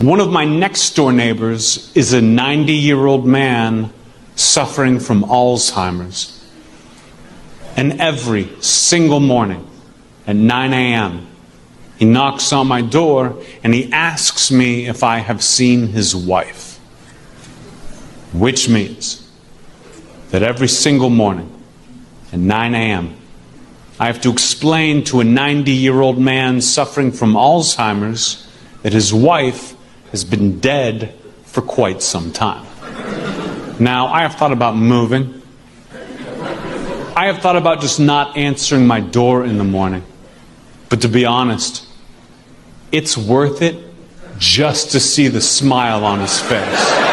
One of my next door neighbors is a 90-year-old man suffering from Alzheimer's. And every single morning at 9 a.m., he knocks on my door and he asks me if I have seen his wife. Which means that every single morning at 9 a.m., I have to explain to a 90-year-old man suffering from Alzheimer's that his wife has been dead for quite some time. Now, I have thought about moving. I have thought about just not answering my door in the morning. But to be honest, it's worth it just to see the smile on his face.